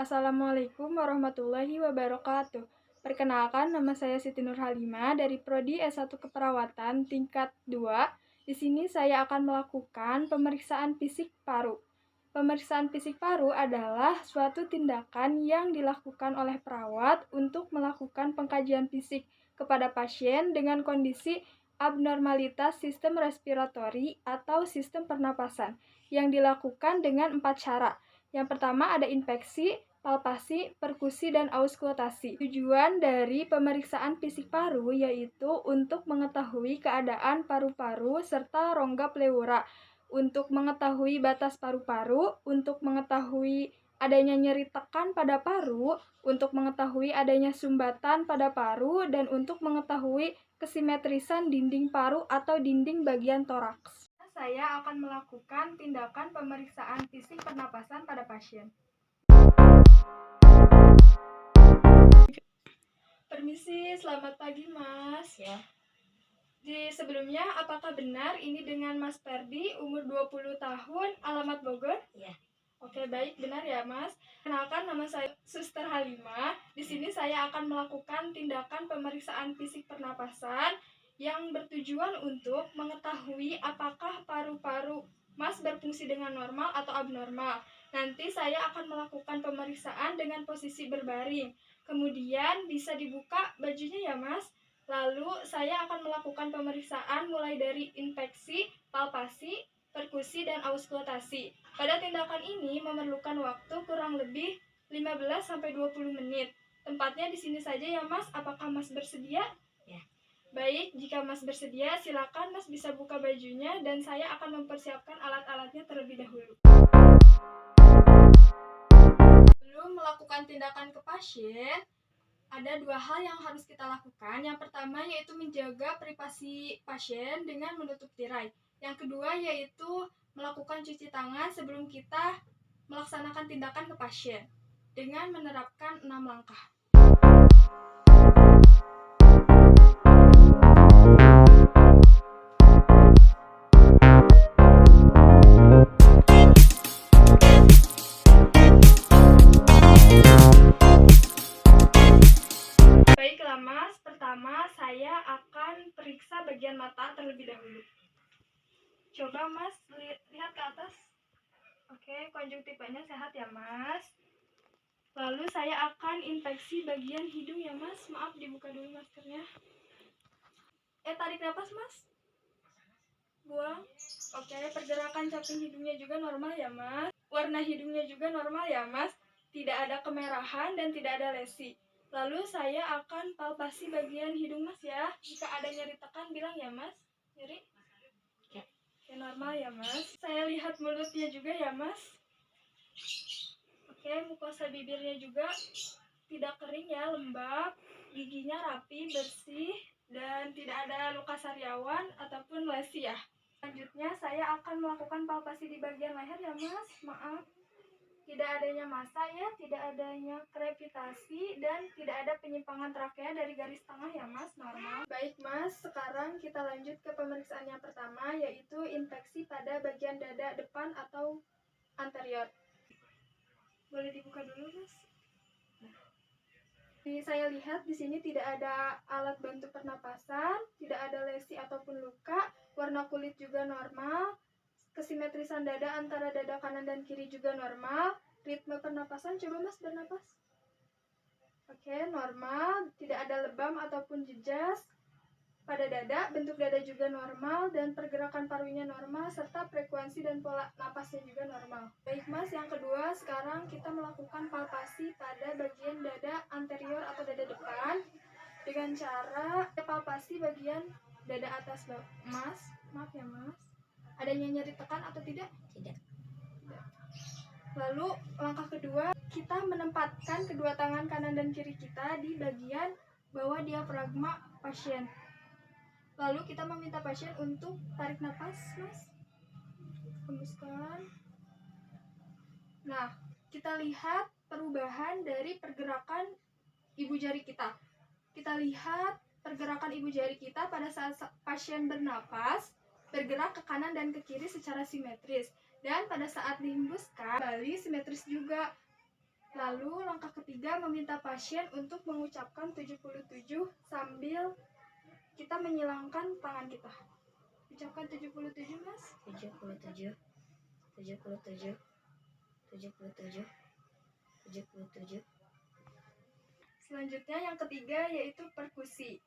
Assalamualaikum warahmatullahi wabarakatuh. Perkenalkan, nama saya Siti Nurhalimah dari Prodi S1 Keperawatan tingkat 2. Di sini saya akan melakukan pemeriksaan fisik paru. Pemeriksaan fisik paru adalah suatu tindakan yang dilakukan oleh perawat untuk melakukan pengkajian fisik kepada pasien dengan kondisi abnormalitas sistem respiratori atau sistem pernapasan yang dilakukan dengan 4 cara. Yang pertama ada infeksi, palpasi, perkusi, dan auskultasi. Tujuan dari pemeriksaan fisik paru yaitu untuk mengetahui keadaan paru-paru serta rongga pleura, untuk mengetahui batas paru-paru, untuk mengetahui adanya nyeri tekan pada paru, untuk mengetahui adanya sumbatan pada paru, dan untuk mengetahui kesimetrisan dinding paru atau dinding bagian toraks. Saya akan melakukan tindakan pemeriksaan fisik pernapasan pada pasien. Permisi, selamat pagi Mas. Ya. Sebelumnya, apakah benar ini dengan Mas Ferdi, umur 20 tahun, alamat Bogor? Ya. Oke, baik, benar ya Mas. Kenalkan, nama saya Suster Halimah. Di sini saya akan melakukan tindakan pemeriksaan fisik pernapasan yang bertujuan untuk mengetahui apakah paru-paru Mas berfungsi dengan normal atau abnormal. Nanti saya akan melakukan pemeriksaan dengan posisi berbaring. Kemudian bisa dibuka bajunya ya Mas. Lalu saya akan melakukan pemeriksaan mulai dari infeksi, palpasi, perkusi, dan auskultasi. Pada tindakan ini memerlukan waktu kurang lebih 15-20 menit. Tempatnya di sini saja ya Mas. Apakah Mas bersedia? Ya. Baik, jika Mas bersedia, silakan Mas bisa buka bajunya dan saya akan mempersiapkan alat-alatnya terlebih dahulu. Sebelum melakukan tindakan ke pasien, ada 2 hal yang harus kita lakukan. Yang pertama yaitu menjaga privasi pasien dengan menutup tirai. Yang kedua yaitu melakukan cuci tangan sebelum kita melaksanakan tindakan ke pasien dengan menerapkan 6 langkah. Baiklah Mas, pertama saya akan periksa bagian mata terlebih dahulu. Coba Mas lihat ke atas. Oke, konjungtivanya sehat ya Mas. Lalu saya akan infeksi bagian hidung ya Mas. Maaf, dibuka dulu maskernya. Tarik nafas Mas. Buang. Oke, pergerakan caping hidungnya juga normal ya Mas. Warna hidungnya juga normal ya Mas. Tidak ada kemerahan dan tidak ada lesi. Lalu saya akan palpasi bagian hidung Mas ya. Jika ada nyeri tekan bilang ya Mas. Nyeri? Oke, normal ya Mas. Saya lihat mulutnya juga ya Mas. Oke, mukosa bibirnya juga tidak kering ya, lembab. Giginya rapi, bersih, dan tidak ada luka sariawan ataupun lesi ya. Selanjutnya saya akan melakukan palpasi di bagian leher ya Mas. Maaf, tidak adanya massa ya, tidak adanya krepitasi, dan tidak ada penyimpangan trakea dari garis tengah ya Mas, normal. Baik Mas, sekarang kita lanjut ke pemeriksaan yang pertama, yaitu infeksi pada bagian dada depan atau anterior. Boleh dibuka dulu Mas. Saya lihat di sini tidak ada alat bantu pernapasan, tidak ada lesi ataupun luka, warna kulit juga normal, kesimetrisan dada antara dada kanan dan kiri juga normal, ritme pernapasan, coba Mas bernapas. Oke, normal, tidak ada lebam ataupun jejas pada dada, bentuk dada juga normal, dan pergerakan parunya normal, serta frekuensi dan pola napasnya juga normal. Baik Mas, yang kedua, sekarang kita melakukan palpasi pada bagian dada anterior atau dada depan dengan cara palpasi bagian dada atas Mas. Maaf ya Mas, adanya nyeri tekan atau tidak? Tidak. Lalu langkah kedua, kita menempatkan kedua tangan kanan dan kiri kita di bagian bawah diafragma pasien. Lalu kita meminta pasien untuk tarik nafas, Mas. Hembuskan. Nah, kita lihat perubahan dari pergerakan ibu jari kita. Kita lihat pergerakan ibu jari kita pada saat pasien bernapas, bergerak ke kanan dan ke kiri secara simetris. Dan pada saat dihembuskan, kembali simetris juga. Lalu langkah ketiga meminta pasien untuk mengucapkan 77 sambil kita menyilangkan tangan kita. Ucapkan 77, Mas. 77, 77, 77, 77. Selanjutnya yang ketiga yaitu perkusi.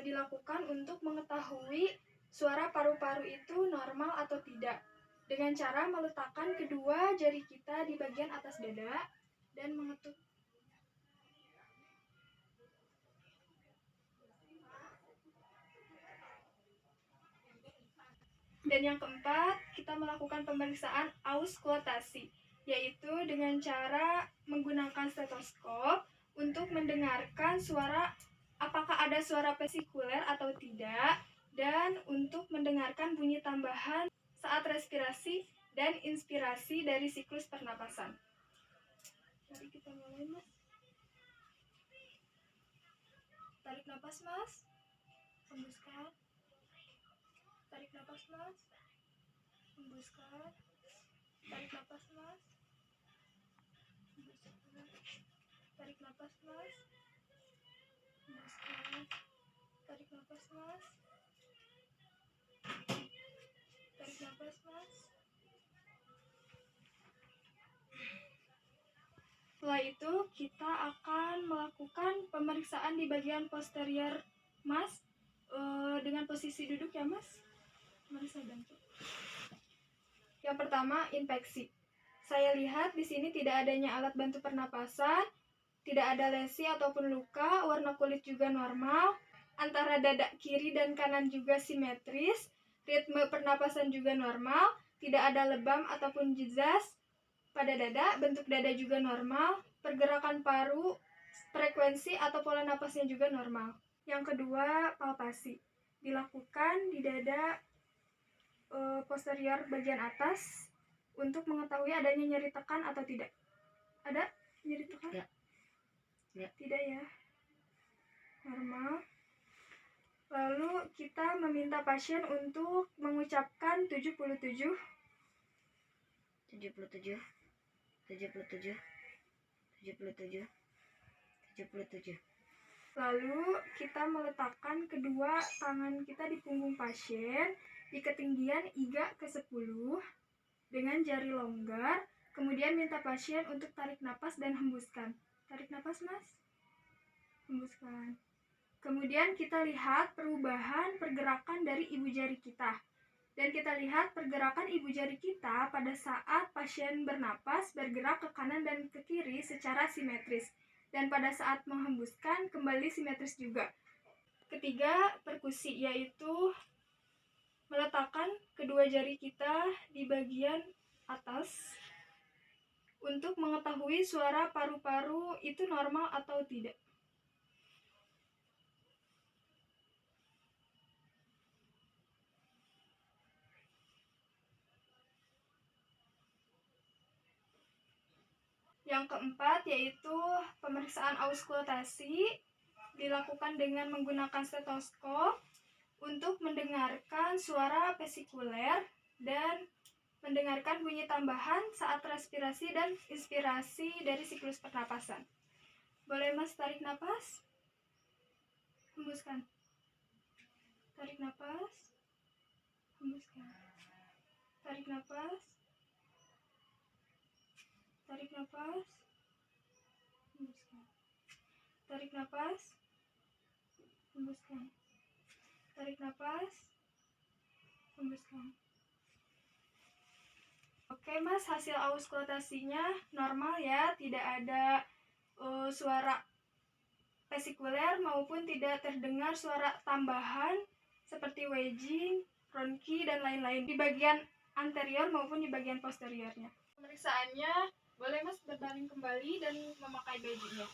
Dilakukan untuk mengetahui suara paru-paru itu normal atau tidak, dengan cara meletakkan kedua jari kita di bagian atas dada dan mengetuk. Dan yang keempat, kita melakukan pemeriksaan auskultasi, yaitu dengan cara menggunakan stetoskop untuk mendengarkan suara, apakah ada suara vesikuler atau tidak, dan untuk mendengarkan bunyi tambahan saat respirasi dan inspirasi dari siklus pernapasan. Mari kita mulai, Mas. Tarik napas, Mas. Hembuskan. Tarik napas, Mas. Hembuskan. Tarik napas, Mas. Hembuskan. Tarik napas, Mas. Hembuskan. Tarik napas, Mas. Tarik napas, Mas. Setelah itu, kita akan melakukan pemeriksaan di bagian posterior, Mas, dengan posisi duduk ya, Mas. Mari saya bantu. Yang pertama, infeksi. Saya lihat di sini tidak adanya alat bantu pernapasan, tidak ada lesi ataupun luka, warna kulit juga normal, antara dada kiri dan kanan juga simetris, ritme pernapasan juga normal, tidak ada lebam ataupun jizas pada dada, bentuk dada juga normal, pergerakan paru, frekuensi atau pola napasnya juga normal. Yang kedua, palpasi. Dilakukan di dada posterior bagian atas untuk mengetahui adanya nyeri tekan atau tidak. Ada nyeri tekan? Ya. Tidak ya. Normal. Lalu kita meminta pasien untuk mengucapkan 77, 77, 77, 77, 77. Lalu kita meletakkan kedua tangan kita di punggung pasien di ketinggian IGA ke-10 dengan jari longgar. Kemudian minta pasien untuk tarik napas dan hembuskan. Tarik napas, Mas. Hembuskan. Kemudian kita lihat perubahan pergerakan dari ibu jari kita. Dan kita lihat pergerakan ibu jari kita pada saat pasien bernapas bergerak ke kanan dan ke kiri secara simetris. Dan pada saat menghembuskan kembali simetris juga. Ketiga, perkusi, yaitu meletakkan kedua jari kita di bagian atas untuk mengetahui suara paru-paru itu normal atau tidak. Yang keempat yaitu pemeriksaan auskultasi, dilakukan dengan menggunakan stetoskop untuk mendengarkan suara vesikuler dan mendengarkan bunyi tambahan saat respirasi dan inspirasi dari siklus pernapasan. Boleh, Mas, tarik napas, hembuskan. Tarik napas, hembuskan. Tarik napas, tarik napas, hembuskan. Tarik napas, hembuskan. Tarik napas, hembuskan. Oke, Mas, hasil auskultasinya normal ya, tidak ada suara vesikuler maupun tidak terdengar suara tambahan seperti wedging, bronki, dan lain-lain di bagian anterior maupun di bagian posteriornya. Pemeriksaannya, boleh, Mas, berbaring kembali dan memakai bajunya.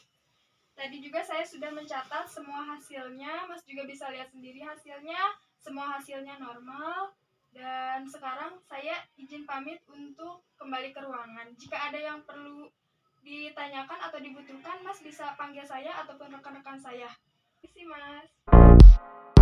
Tadi juga saya sudah mencatat semua hasilnya, Mas juga bisa lihat sendiri hasilnya, semua hasilnya normal. Dan sekarang saya izin pamit untuk kembali ke ruangan. Jika ada yang perlu ditanyakan atau dibutuhkan, Mas bisa panggil saya ataupun rekan-rekan saya. Terima kasih, Mas.